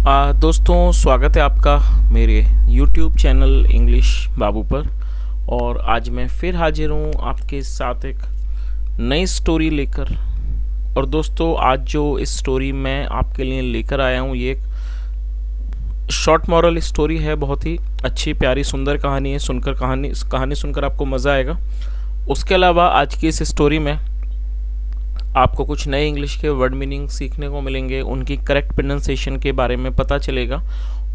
दोस्तों, स्वागत है आपका मेरे YouTube चैनल इंग्लिश बाबू पर। और आज मैं फिर हाजिर हूँ आपके साथ एक नई स्टोरी लेकर। और दोस्तों, आज जो इस स्टोरी मैं आपके लिए लेकर आया हूँ ये एक शॉर्ट मॉरल स्टोरी है। बहुत ही अच्छी प्यारी सुंदर कहानी है। कहानी सुनकर आपको मज़ा आएगा। उसके अलावा आज की इस स्टोरी में आपको कुछ नए इंग्लिश के वर्ड मीनिंग सीखने को मिलेंगे, उनकी करेक्ट प्रोनाउंसिएशन के बारे में पता चलेगा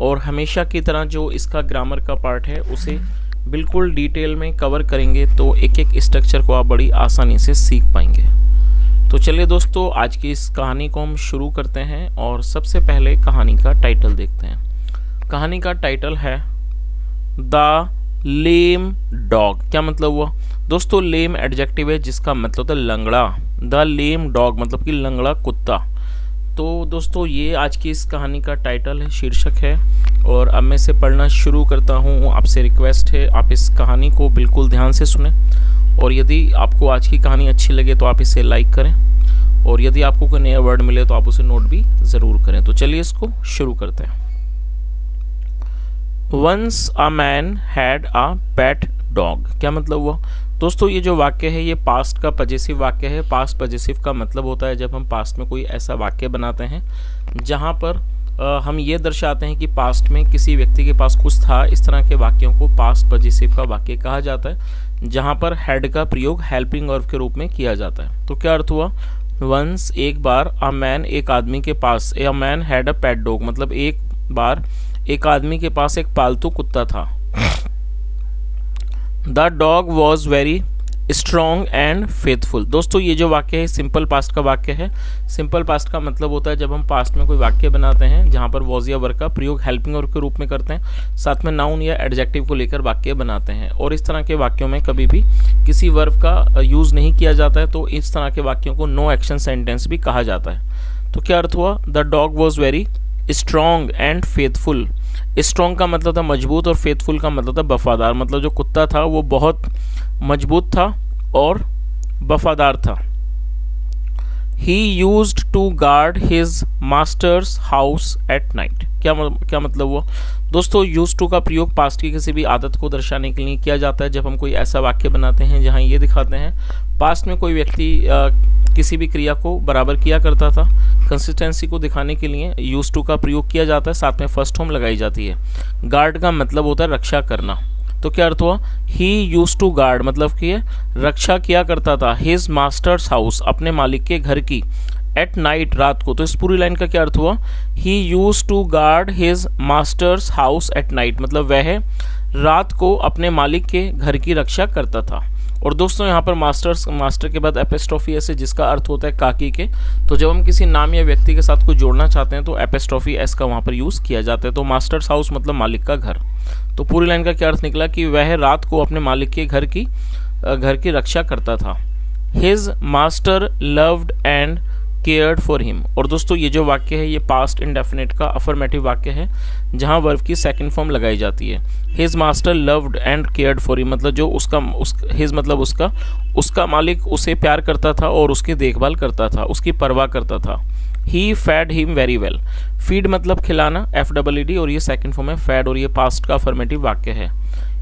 और हमेशा की तरह जो इसका ग्रामर का पार्ट है उसे बिल्कुल डिटेल में कवर करेंगे, तो एक एक स्ट्रक्चर को आप बड़ी आसानी से सीख पाएंगे। तो चलिए दोस्तों, आज की इस कहानी को हम शुरू करते हैं और सबसे पहले कहानी का टाइटल देखते हैं। कहानी का टाइटल है द लेम डॉग। क्या मतलब हुआ दोस्तों? लेम एडजेक्टिव है जिसका मतलब होता है लंगड़ा। द लेम डॉग मतलब कि लंगड़ा कुत्ता। तो दोस्तों, ये आज की इस कहानी का टाइटल है, शीर्षक है। और अब मैं इसे पढ़ना शुरू करता हूँ। आपसे रिक्वेस्ट है आप इस कहानी को बिल्कुल ध्यान से सुने और यदि आपको आज की कहानी अच्छी लगे तो आप इसे लाइक करें और यदि आपको कोई नया वर्ड मिले तो आप उसे नोट भी ज़रूर करें। तो चलिए इसको शुरू करते हैं। Once a man had a pet dog. क्या मतलब हुआ दोस्तों? ये जो वाक्य है ये पास्ट का पजेसिव वाक्य है। पास्ट पजेसिव का मतलब होता है जब हम पास्ट में कोई ऐसा वाक्य बनाते हैं जहाँ पर हम ये दर्शाते हैं कि पास्ट में किसी व्यक्ति के पास कुछ था। इस तरह के वाक्यों को पास्ट पजेसिव का वाक्य कहा जाता है, जहाँ पर हैड का प्रयोग हेल्पिंग वर्ब के रूप में किया जाता है। तो क्या अर्थ हुआ? वंस एक बार, अ मैन एक आदमी के पास, a man had a pet dog मतलब एक बार एक आदमी के पास एक पालतू कुत्ता था। The dog was very strong and faithful. दोस्तों, ये जो वाक्य है सिंपल पास्ट का वाक्य है। सिंपल पास्ट का मतलब होता है जब हम पास्ट में कोई वाक्य बनाते हैं जहाँ पर वॉज या वर्ब का प्रयोग हेल्पिंग वर्ब के रूप में करते हैं, साथ में नाउन या एडजेक्टिव को लेकर वाक्य बनाते हैं। और इस तरह के वाक्यों में कभी भी किसी वर्ब का यूज़ नहीं किया जाता है, तो इस तरह के वाक्यों को नो एक्शन सेंटेंस भी कहा जाता है। तो क्या अर्थ हुआ? The dog was very strong and faithful. Strong का मतलब था मजबूत और फेथफुल का मतलब था वफादार। मतलब जो कुत्ता था वो बहुत मजबूत था और वफादार था। He used to guard his master's house at night. क्या मतलब हुआ दोस्तों? यूज टू का प्रयोग पास्ट की किसी भी आदत को दर्शाने के लिए किया जाता है। जब हम कोई ऐसा वाक्य बनाते हैं जहाँ ये दिखाते हैं पास्ट में कोई व्यक्ति किसी भी क्रिया को बराबर किया करता था, कंसिस्टेंसी को दिखाने के लिए यूज टू का प्रयोग किया जाता है, साथ में फर्स्ट फॉर्म लगाई जाती है। गार्ड का मतलब होता है रक्षा करना। तो क्या अर्थ हुआ? ही यूज टू गार्ड मतलब कि रक्षा किया करता था हिज मास्टर्स हाउस अपने मालिक के घर की, एट नाइट रात को। तो इस पूरी लाइन का क्या अर्थ हुआ? He used to guard his master's house at night मतलब वह रात को अपने मालिक के घर की रक्षा करता था। और दोस्तों, यहाँ पर मास्टर के बाद एपिस्ट्रोफी एस है जिसका अर्थ होता है काकी के। तो जब हम किसी नाम या व्यक्ति के साथ कुछ जोड़ना चाहते हैं तो एपिस्ट्रोफी एस का वहाँ पर यूज़ किया जाता है। तो मास्टर्स हाउस मतलब मालिक का घर। तो पूरी लाइन का क्या अर्थ निकला कि वह रात को अपने मालिक के घर की रक्षा करता था। His master loved and cared for him. और दोस्तों, ये जो वाक्य है ये पास्ट इंडेफिनिट का अफर्मेटिव वाक्य है जहाँ वर्ब की सेकंड फॉर्म लगाई जाती है। His master loved and cared for him मतलब जो हिज मतलब उसका मालिक उसे प्यार करता था और उसकी देखभाल करता था, उसकी परवाह करता था। He fed him very well. Feed मतलब खिलाना, FEED, और ये सेकंड फॉर्म है फैड और ये पास्ट का अफर्मेटिव वाक्य है।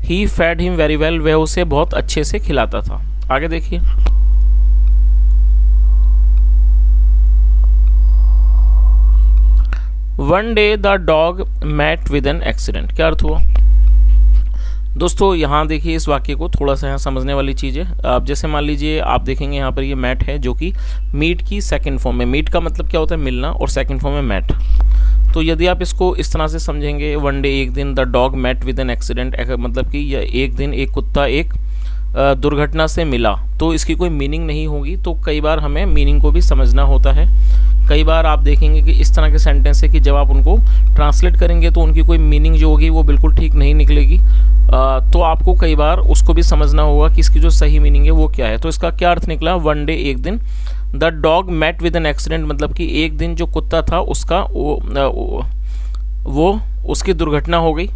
He fed him very well, वह उसे बहुत अच्छे से खिलाता था। आगे देखिए। One day the dog met with an accident. क्या अर्थ हुआ दोस्तों? यहाँ देखिए इस वाक्य को थोड़ा सा यहाँ समझने वाली चीज़ है। आप जैसे मान लीजिए आप देखेंगे यहाँ पर ये मैट है जो कि मीट की सेकंड फॉर्म है। मीट का मतलब क्या होता है? मिलना, और सेकंड फॉर्म है मैट। तो यदि आप इसको इस तरह से समझेंगे, वन डे एक दिन, the dog met with an accident मतलब कि एक दिन एक कुत्ता एक दुर्घटना से मिला, तो इसकी कोई मीनिंग नहीं होगी। तो कई बार हमें मीनिंग को भी समझना होता है। कई बार आप देखेंगे कि इस तरह के सेंटेंस है कि जब आप उनको ट्रांसलेट करेंगे तो उनकी कोई मीनिंग जो होगी वो बिल्कुल ठीक नहीं निकलेगी। तो आपको कई बार उसको भी समझना होगा कि इसकी जो सही मीनिंग है वो क्या है। तो इसका क्या अर्थ निकला? वन डे एक दिन, the dog met with an accident मतलब कि एक दिन जो कुत्ता था उसका वो उसकी दुर्घटना हो गई।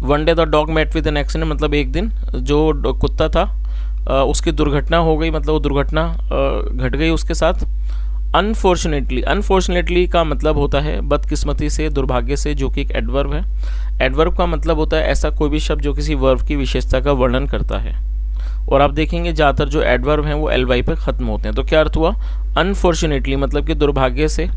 One day the dog met with an accident मतलब एक दिन जो कुत्ता था उसकी दुर्घटना हो गई, मतलब वो दुर्घटना घट गई उसके साथ। अनफॉर्चुनेटली, अनफॉर्चुनेटली का मतलब होता है बदकिस्मती से, दुर्भाग्य से, जो कि एक एडवर्ब है। एडवर्ब का मतलब होता है ऐसा कोई भी शब्द जो किसी वर्ब की विशेषता का वर्णन करता है। और आप देखेंगे ज़्यादातर जो एडवर्ब हैं वो ly पे ख़त्म होते हैं। तो क्या अर्थ हुआ? अनफॉर्चुनेटली मतलब कि दुर्भाग्य से।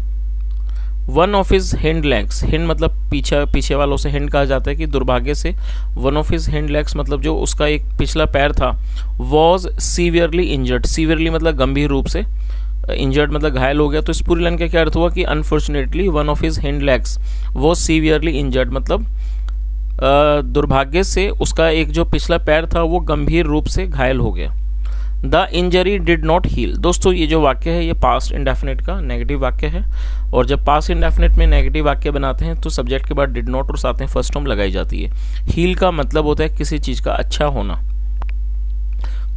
One of his hind legs, hind मतलब पीछे वालों से हिंड कहा जाता है कि दुर्भाग्य से one of his hind legs मतलब जो उसका एक पिछला पैर था, वॉज सीवियरली इंजर्ड। सीवियरली मतलब गंभीर रूप से, इंजर्ड मतलब घायल हो गया। तो इस पूरी लाइन का क्या अर्थ हुआ कि unfortunately one of his hind legs was severely injured, मतलब दुर्भाग्य से उसका एक जो पिछला पैर था वो गंभीर रूप से घायल हो गया। The injury did not heal. दोस्तों ये जो वाक्य है ये पास्ट इंडेफिनिट का नेगेटिव वाक्य है, और जब पास्ट इंडेफिनिट में नेगेटिव वाक्य बनाते हैं तो सब्जेक्ट के बाद डिड नॉट और साथ में फर्स्ट फॉर्म लगाई जाती है। हील का मतलब होता है किसी चीज़ का अच्छा होना,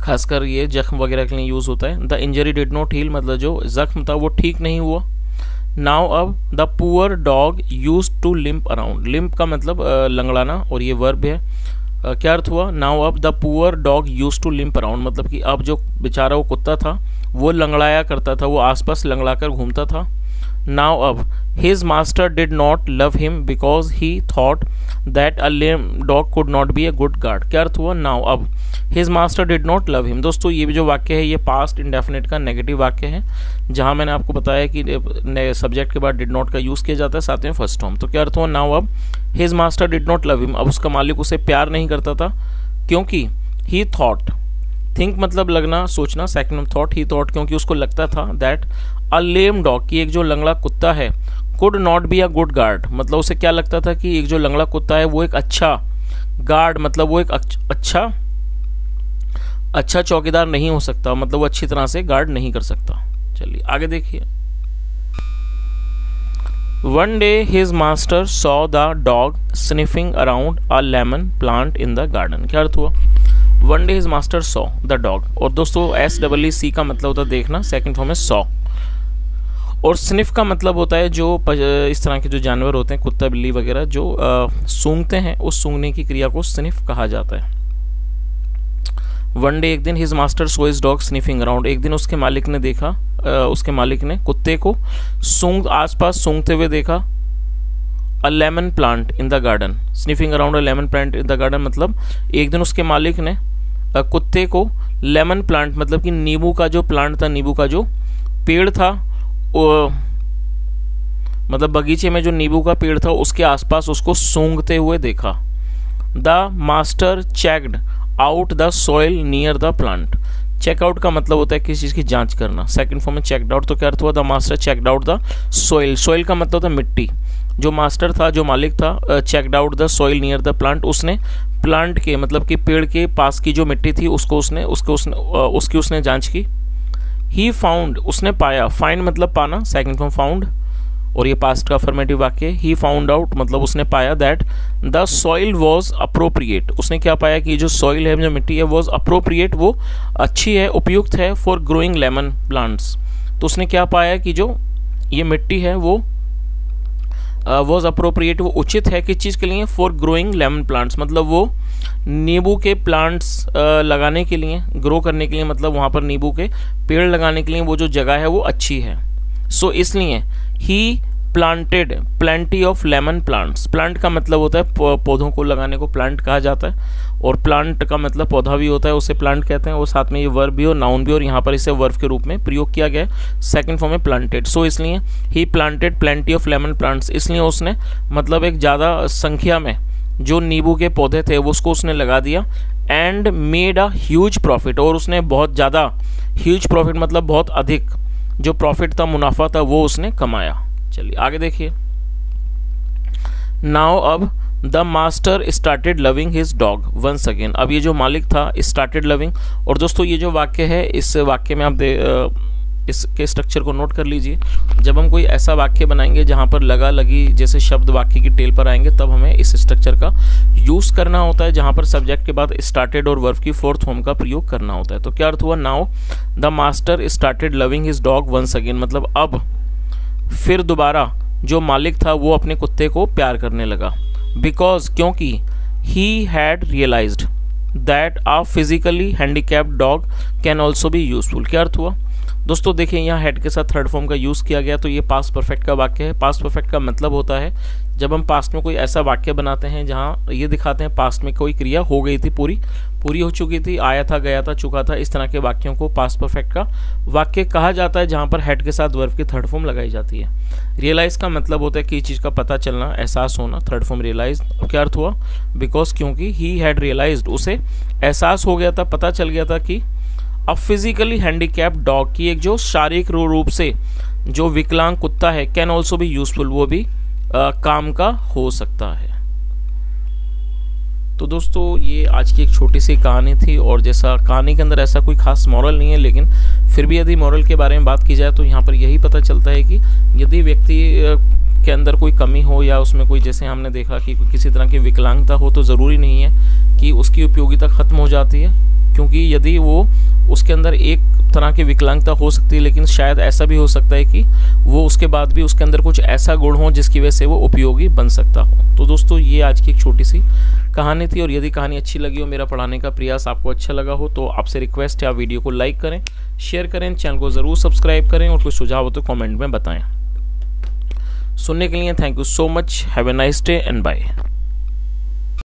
खासकर ये जख्म वगैरह के लिए यूज़ होता है। The injury did not heal मतलब जो जख्म था वो ठीक नहीं हुआ। नाउ अब the poor dog use to limp around. Limp का मतलब लंगड़ाना, और ये वर्ब है। क्या अर्थ हुआ? नाउ अब the poor dog use to limp around मतलब कि अब जो बेचारा वो कुत्ता था वो लंगड़ाया करता था, वो आसपास लंगड़ा कर घूमता था। नाउ अब his master did not love him because he thought that a lame dog could not be a good guard. क्या अर्थ हुआ? नाउ अब his master did not love him. दोस्तों ये जो वाक्य है ये पास्ट इंडेफिनिट का नेगेटिव वाक्य है, जहां मैंने आपको बताया कि सब्जेक्ट के बाद डिड नॉट का यूज़ किया जाता है साथ में फर्स्ट फॉर्म। तो क्या अर्थ हुआ? नाउ अब his master did not love him, अब उसका मालिक उसे प्यार नहीं करता था, क्योंकि ही थॉट, थिंक मतलब लगना, सोचना, सेकंड थॉट, ही थॉट क्योंकि उसको लगता था दैट अ लेम डॉग की एक जो लंगड़ा कुत्ता है could not be a good guard, मतलब उसे क्या लगता था कि एक जो लंगड़ा कुत्ता है वो एक अच्छा गार्ड मतलब वो एक अच्छा चौकीदार नहीं हो सकता, मतलब वो अच्छी तरह से गार्ड नहीं कर सकता। चलिए आगे देखिए। One day his master saw the dog sniffing around a lemon plant in the garden. क्या अर्थ हुआ? One day his master saw the dog, और दोस्तों SEE का मतलब होता है देखना, सेकंड फॉर्म है सॉ, और स्निफ का मतलब होता है जो इस तरह के जो जानवर होते हैं, कुत्ता बिल्ली वगैरह जो सूंघते हैं, उस सूंघने की क्रिया को स्निफ कहा जाता है। वन डे एक दिन his master so his dog sniffing around, एक दिन उसके मालिक ने देखा, उसके मालिक ने कुत्ते को आसपास सूंघते हुए देखा। A lemon plant in the garden, sniffing around a lemon plant in the garden मतलब एक दिन उसके मालिक ने कुत्ते को लेमन प्लांट मतलब कि नींबू का जो प्लांट था, नींबू का जो पेड़ था, मतलब बगीचे में जो नींबू का पेड़ था उसके आसपास उसको सूंघते हुए देखा। The master checked out the soil near the plant, check out का मतलब होता है किसी चीज़ की जांच करना, सेकंड फॉर्म में चेकड आउट। तो क्या अर्थ हुआ? The master checked out the soil, soil का मतलब होता है मिट्टी। जो मास्टर था, जो मालिक था, checked out the soil near the plant, उसने प्लांट के मतलब कि पेड़ के पास की जो मिट्टी थी उसको उसने जांच की। ही फाउंड, उसने पाया, फाइंड मतलब पाना, सेकंड फॉर्म फाउंड, और ये पास्ट का अफर्मेटिव वाक्य। ही फाउंड आउट मतलब उसने पाया that the soil was appropriate, उसने क्या पाया कि जो सॉइल है, जो मिट्टी है, वॉज अप्रोप्रिएट, वो अच्छी है, उपयुक्त है, फॉर ग्रोइंग लेमन प्लांट्स। तो उसने क्या पाया कि जो ये मिट्टी है वो वॉज अप्रोप्रिएट, वो उचित है किस चीज़ के लिए? फॉर ग्रोइंग लेमन प्लांट्स, मतलब वो नींबू के प्लांट्स लगाने के लिए, ग्रो करने के लिए, मतलब वहाँ पर नींबू के पेड़ लगाने के लिए वो जो जगह है वो अच्छी है। सो इसलिए he planted plenty of lemon plants, plant का मतलब होता है पौधों को लगाने को प्लांट कहा जाता है, और प्लांट का मतलब पौधा भी होता है, उसे प्लांट कहते हैं, और साथ में ये वर्ब भी और नाउन भी, और यहाँ पर इसे वर्ब के रूप में प्रयोग किया गया है, सेकंड फॉर्म में प्लांटेड। सो इसलिए he planted plenty of lemon plants, इसलिए उसने मतलब एक ज़्यादा संख्या में जो नींबू के पौधे थे वो उसको उसने लगा दिया। And made a huge profit, और उसने बहुत ज़्यादा, ह्यूज प्रॉफिट मतलब बहुत अधिक जो प्रॉफिट था, मुनाफा था, वो उसने कमाया। चलिए आगे देखिए। नाउ अब the master started loving his dog once again, अब ये जो मालिक था स्टार्टेड लविंग, और दोस्तों ये जो वाक्य है, इस वाक्य में आप इसके स्ट्रक्चर को नोट कर लीजिए। जब हम कोई ऐसा वाक्य बनाएंगे जहाँ पर लगा लगी जैसे शब्द वाक्य की टेल पर आएंगे, तब हमें इस स्ट्रक्चर का यूज़ करना होता है, जहाँ पर सब्जेक्ट के बाद स्टार्टेड और वर्ब की फोर्थ फॉर्म का प्रयोग करना होता है। तो क्या अर्थ हुआ? Now the master started loving his dog once again, मतलब अब फिर दोबारा जो मालिक था वो अपने कुत्ते को प्यार करने लगा। बिकॉज, क्योंकि he had realised that a physically handicapped dog can also be useful. क्या अर्थ हुआ? दोस्तों देखिए यहाँ हैड के साथ थर्ड फॉर्म का यूज़ किया गया, तो ये पास्ट परफेक्ट का वाक्य है। पास्ट परफेक्ट का मतलब होता है जब हम पास्ट में कोई ऐसा वाक्य बनाते हैं जहाँ ये दिखाते हैं पास्ट में कोई क्रिया हो गई थी, पूरी हो चुकी थी, आया था, गया था, चुका था, इस तरह के वाक्यों को पास्ट परफेक्ट का वाक्य कहा जाता है जहाँ पर हैड के साथ वर्ब की थर्ड फॉर्म लगाई जाती है। रियलाइज का मतलब होता है कि चीज़ का पता चलना, एहसास होना। थर्ड फॉर्म रियलाइज, क्या अर्थ हुआ? बिकॉज क्योंकि ही हैड रियलाइज्ड, उसे एहसास हो गया था, पता चल गया था कि अ फिजिकली हैंडीकैप्ड डॉग की एक जो शारीरिक रूप से जो विकलांग कुत्ता है कैन ऑल्सो भी यूजफुल, वो भी काम का हो सकता है। तो दोस्तों ये आज की एक छोटी सी कहानी थी, और जैसा कहानी के अंदर ऐसा कोई खास मॉरल नहीं है, लेकिन फिर भी यदि मॉरल के बारे में बात की जाए तो यहाँ पर यही पता चलता है कि यदि व्यक्ति के अंदर कोई कमी हो या उसमें कोई, जैसे हमने देखा कि किसी तरह की विकलांगता हो, तो ज़रूरी नहीं है कि उसकी उपयोगिता खत्म हो जाती है, क्योंकि यदि वो उसके अंदर एक तरह की विकलांगता हो सकती है, लेकिन शायद ऐसा भी हो सकता है कि वो उसके बाद भी उसके अंदर कुछ ऐसा गुण हो जिसकी वजह से वो उपयोगी बन सकता हो। तो दोस्तों ये आज की एक छोटी सी कहानी थी, और यदि कहानी अच्छी लगी हो, मेरा पढ़ाने का प्रयास आपको अच्छा लगा हो, तो आपसे रिक्वेस्ट है आप वीडियो को लाइक करें, शेयर करें, चैनल को ज़रूर सब्सक्राइब करें, और कुछ सुझाव हो तो कमेंट में बताएं। सुनने के लिए thank you so much. Have a nice day and bye.